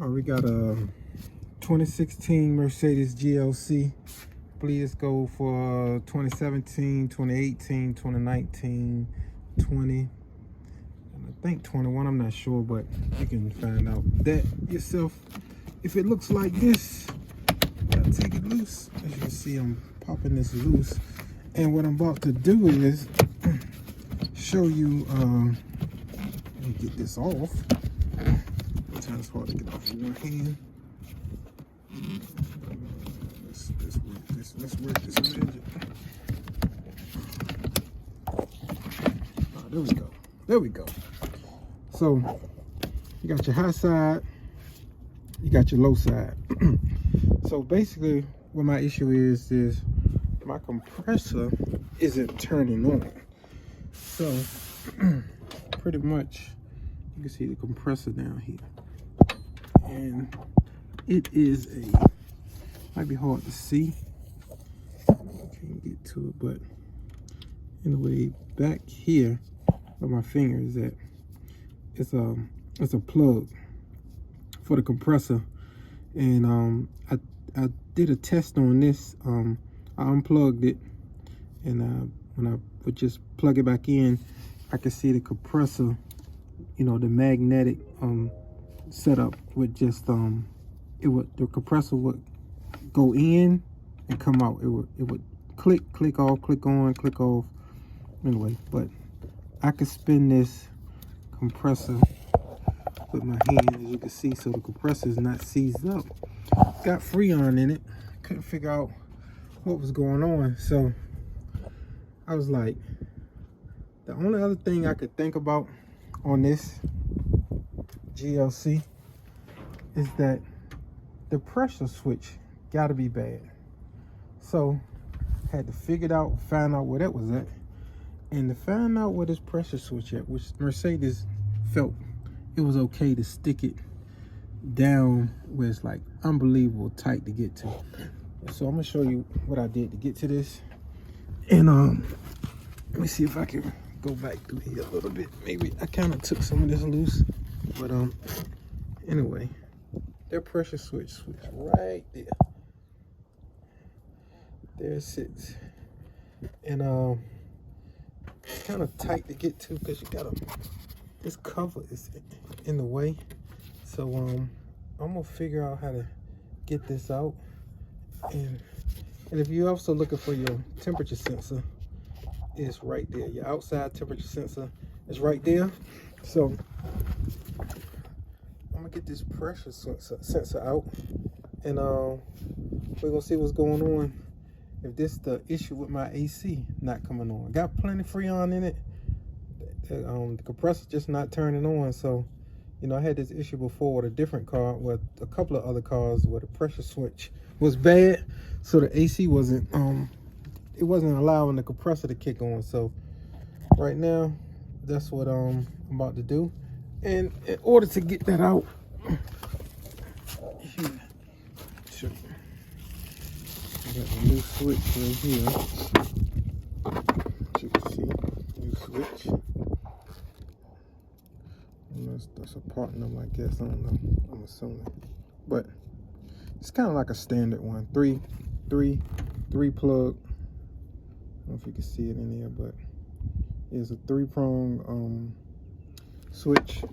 We got a 2016 Mercedes GLC. Please go for 2017, 2018, 2019, 20, and I think 21. I'm not sure, but you can find out that yourself. If it looks like this, gotta take it loose. As you can see, I'm popping this loose. And what I'm about to do is show you, let me get this off. Sometimes it's hard to get off in one hand. Let's work this magic. There we go. There we go. So you got your high side, you got your low side. So basically what my issue is my compressor isn't turning on. So pretty much you can see the compressor down here, and it is might be hard to see, can't get to it, but anyway, back here where my finger is at, it's a plug for the compressor. And I did a test on this. I unplugged it, and when I would just plug it back in, I could see the compressor, you know, the magnetic setup would just the compressor would go in and come out. It would click off, click on, click off. Anyway, but I could spin this compressor with my hand, as you can see, so the compressor is not seized up. Got Freon in it. Couldn't figure out what was going on, so I was like, the only other thing I could think about on this GLC is that the pressure switch got to be bad. So had to figure it out, find out where that was at, and to find out where this pressure switch at, which Mercedes felt it was okay to stick it down where it's like unbelievable tight to get to. So I'm gonna show you what I did to get to this. And let me see if I can go back through here a little bit. Maybe I kind of took some of this loose, but anyway, their pressure switch right there. There it sits, and it's kind of tight to get to because you gotta, this cover is in the way. So I'm gonna figure out how to get this out. And if you're also looking for your temperature sensor, it's right there. Your outside temperature sensor is right there. So I'm gonna get this pressure sensor out, and we're gonna see what's going on. If this is the issue with my AC not coming on. Got plenty of Freon in it. The compressor just not turning on. So, you know, I had this issue before with a different car, with a couple of other cars, where the pressure switch was bad, so the AC wasn't it wasn't allowing the compressor to kick on. So right now, that's what I'm about to do. And in order to get that out, here, show you. I got a new switch right here. As you can see, new switch. And that's a part number, I guess. I don't know. I'm assuming, but it's kind of like a standard one. Three plug. I don't know if you can see it in here, but it's a 3-prong switch.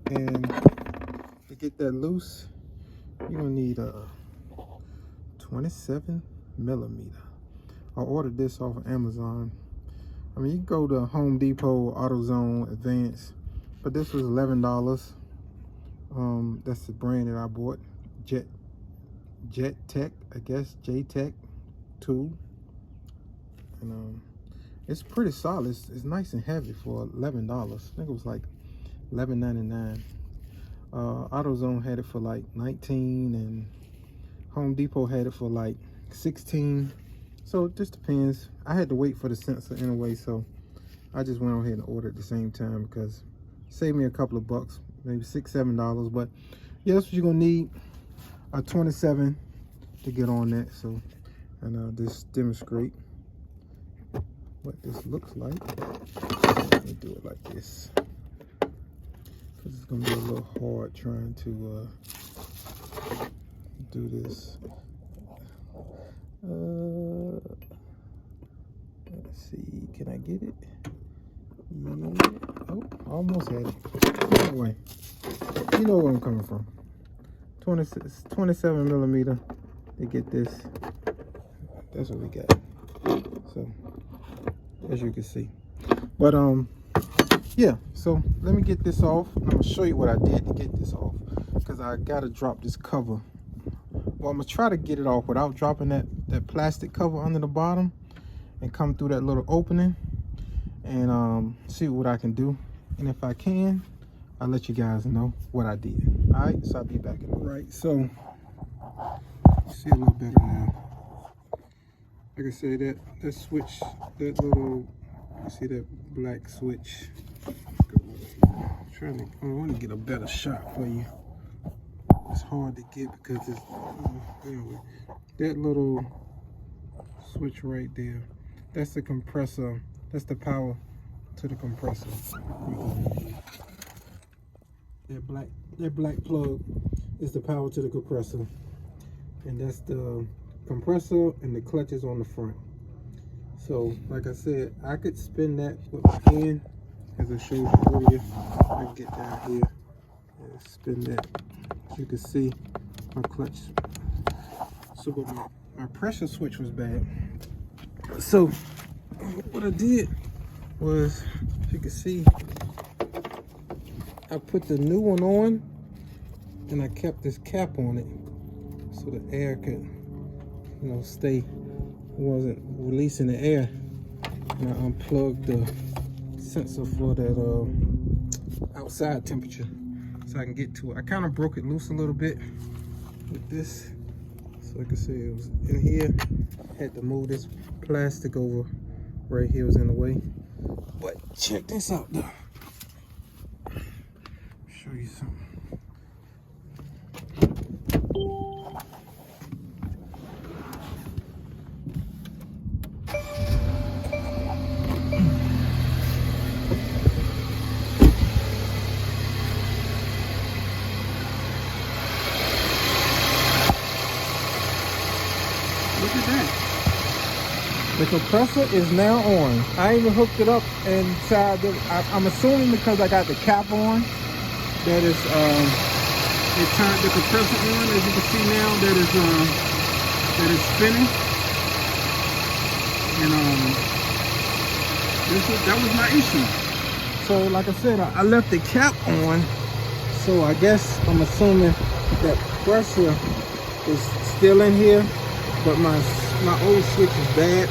And to get that loose, you're gonna need a 27 millimeter. I ordered this off of Amazon. I mean, you can go to Home Depot, AutoZone, Advance, but this was $11. That's the brand that I bought. Jet Tech, I guess, J-Tech 2. And it's pretty solid. It's nice and heavy for $11. I think it was like $11.99. AutoZone had it for like $19, and Home Depot had it for like $16. So it just depends. I had to wait for the sensor anyway, so I just went ahead and ordered at the same time because it saved me a couple of bucks, maybe $6-7. But yeah, that's what you're gonna need, a 27 to get on that. So, and I'll just demonstrate what this looks like. Let me do it like this, because it's gonna be a little hard trying to do this. Let's see, can I get it? Yeah. Oh, almost had it. Anyway, you know where I'm coming from. 27 millimeter to get this. That's what we got. So, as you can see. But yeah. So let me get this off. I'm gonna show you what I did to get this off, because I gotta drop this cover. Well, I'm gonna try to get it off without dropping that plastic cover under the bottom, and come through that little opening, and see what I can do. And if I can, I'll let you guys know what I did. All right, so I'll be back in the right. So see a little better now. Like I said, that switch, that little, you see that black switch. I want to get a better shot for you. It's hard to get because it's anyway. That little switch right there, that's the compressor. That's the power to the compressor. That black plug is the power to the compressor, and that's the compressor, and the clutch is on the front. So like I said, I could spin that with my hand, as I showed you earlier. I can get down here and spin that. As you can see, my clutch. So but my pressure switch was bad. So what I did was, as you can see, I put the new one on, and I kept this cap on it so the air could, stay, wasn't releasing the air. And I unplugged the sensor for that outside temperature so I can get to it. I kind of broke it loose a little bit with this. So like I said, it was in here. Had to move this plastic over right here, was in the way. But check this out though. Show you something. Look at that. The compressor is now on. I even hooked it up inside the, I'm assuming because I got the cap on, that is, it turned the compressor on. As you can see now, that is spinning. And that was my issue. So like I said, I left the cap on. So I guess I'm assuming that pressure is still in here, but my old switch is bad.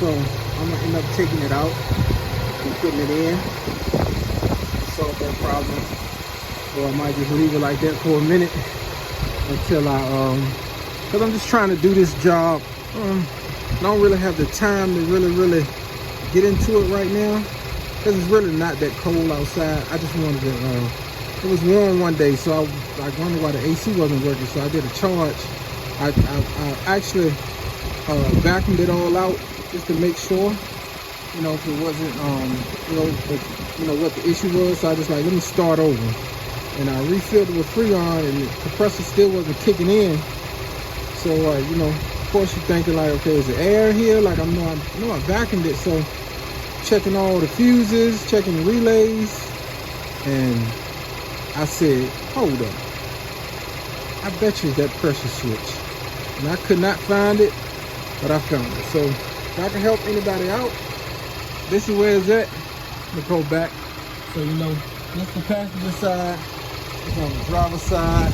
So I'm gonna end up taking it out and putting it in to solve that problem. Or I might just leave it like that for a minute until because I'm just trying to do this job. I don't really have the time to really get into it right now, because it's really not that cold outside. I just wanted to, it was warm one day, so I wondered why the AC wasn't working, so I did a charge. I actually vacuumed it all out just to make sure, if it wasn't, what the issue was. So I just like, let me start over. And I refilled it with Freon, and the compressor still wasn't kicking in. So, of course you're thinking like, okay, is the air here? Like I know I vacuumed it. So checking all the fuses, checking the relays, and I said, hold up. I bet you it's that pressure switch. And I could not find it, but I found it. So if I can help anybody out, this is where it's at. I'm gonna go back. So that's the passenger side. It's on the driver's side.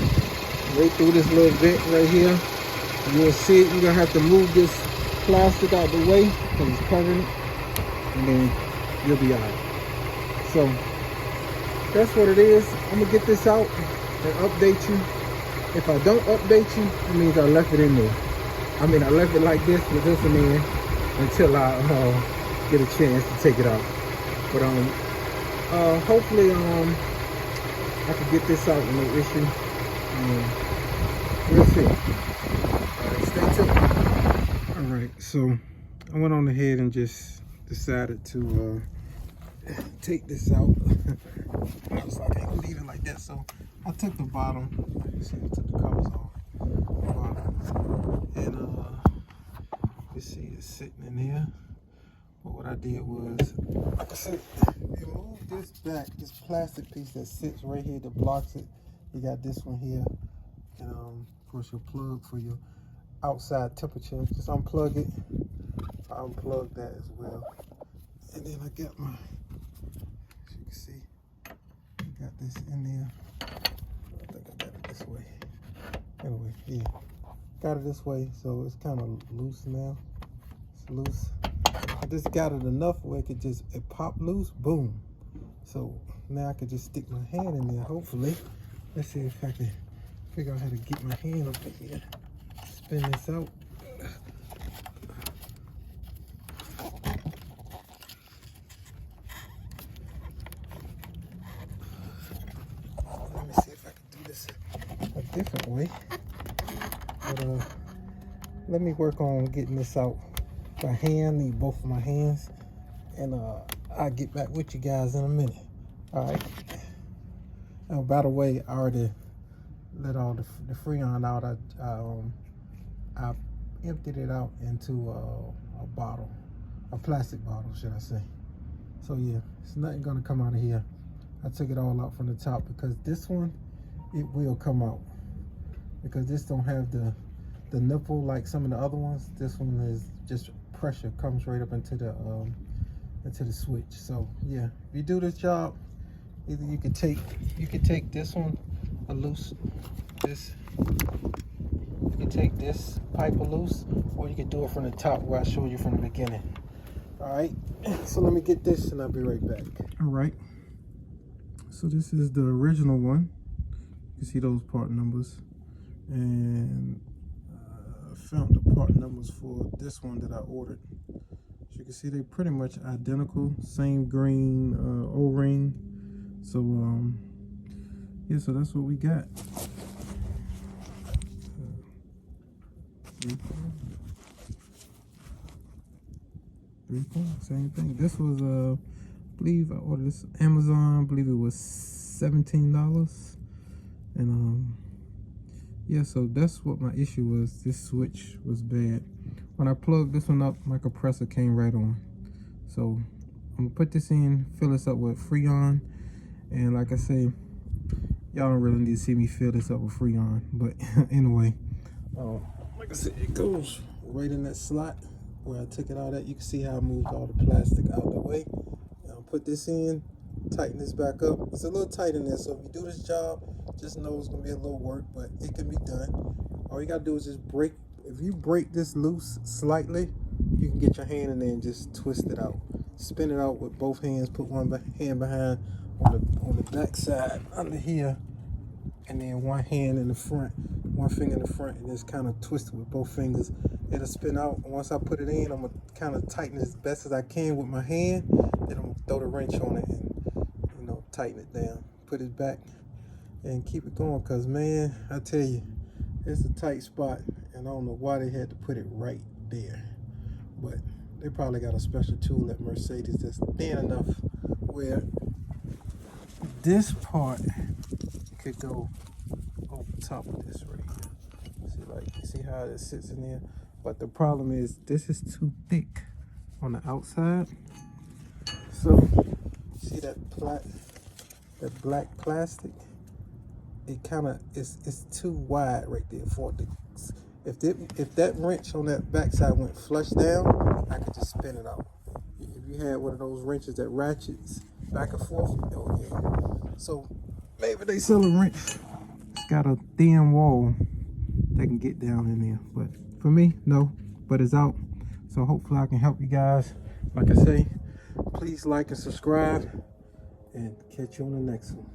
Right through this little vent right here. You'll see it. You're gonna have to move this plastic out the way because it's covering it. And then you'll be all right. So that's what it is. I'm gonna get this out and update you. If I don't update you, it means I left it in there. I mean, I left it like this with this one in until I get a chance to take it out. But hopefully I can get this out with no issue. We'll see. Alright, stay tuned. Alright, so I went on ahead and just decided to take this out. I was like, I ain't gonna leave it like that, so I took the bottom. You see, I took the covers off. And you see it's sitting in here. But what I did was, like I said, remove this back, this plastic piece that sits right here that blocks it. You got this one here, and of course your plug for your outside temperature. Just unplug it. I unplugged that as well. And then I got my, as you can see, I got this in there. I think I got it this way. Anyway, yeah, got it this way, so it's kind of loose now. It's loose. I just got it enough where it popped loose, boom. So now I can just stick my hand in there, hopefully. Let's see if I can figure out how to get my hand up in here. Spin this out. Let me see if I can do this a different way. But let me work on getting this out by hand. Need both of my hands, and I'll get back with you guys in a minute. All right. Oh, by the way, I already let all the Freon out. I emptied it out into a bottle, a plastic bottle, should I say. So yeah, it's nothing gonna come out of here. I took it all out from the top because this one, it will come out. Because this don't have the nipple like some of the other ones. This one is just pressure, comes right up into the switch. So yeah, if you do this job, either you could take this one, a loose, this, you can take this pipe loose, or you can do it from the top where I showed you from the beginning. All right, so let me get this and I'll be right back. All right, so this is the original one. You can see those part numbers, and I found the part numbers for this one that I ordered. As you can see, they're pretty much identical, same green O-ring. So yeah, so that's what we got. Same thing. This was I believe I ordered this Amazon. I believe it was $17. And yeah, so that's what my issue was. This switch was bad. When I plugged this one up, my compressor came right on. So I'm gonna put this in, fill this up with Freon. And like I say, y'all don't really need to see me fill this up with Freon. But anyway, like I said, it goes right in that slot where I took it out at. You can see how I moved all the plastic out of the way. I'll put this in, tighten this back up. It's a little tight in there, so if you do this job, just know it's gonna be a little work, but it can be done. All you gotta do is just break. If you break this loose slightly, you can get your hand in there and just twist it out. Spin it out with both hands. Put one hand behind on the back side under here, and then one hand in the front, one finger in the front, and just kind of twist it with both fingers. It'll spin out. And once I put it in, I'm gonna kind of tighten it as best as I can with my hand. Then I'm gonna throw the wrench on it and tighten it down. Put it back and keep it going. Cause man, I tell you, it's a tight spot, and I don't know why they had to put it right there. But they probably got a special tool at Mercedes that's thin enough where this part could go over top of this right here. See how it sits in there? But the problem is this is too thick on the outside. So see that black plastic? It kind of it's too wide right there for it to. If that wrench on that backside went flush down, I could just spin it out. If you had one of those wrenches that ratchets back and forth, oh yeah. So maybe they sell a wrench. It's got a thin wall that can get down in there. But for me, no. But it's out. So hopefully I can help you guys. Like I say, please like and subscribe, and catch you on the next one.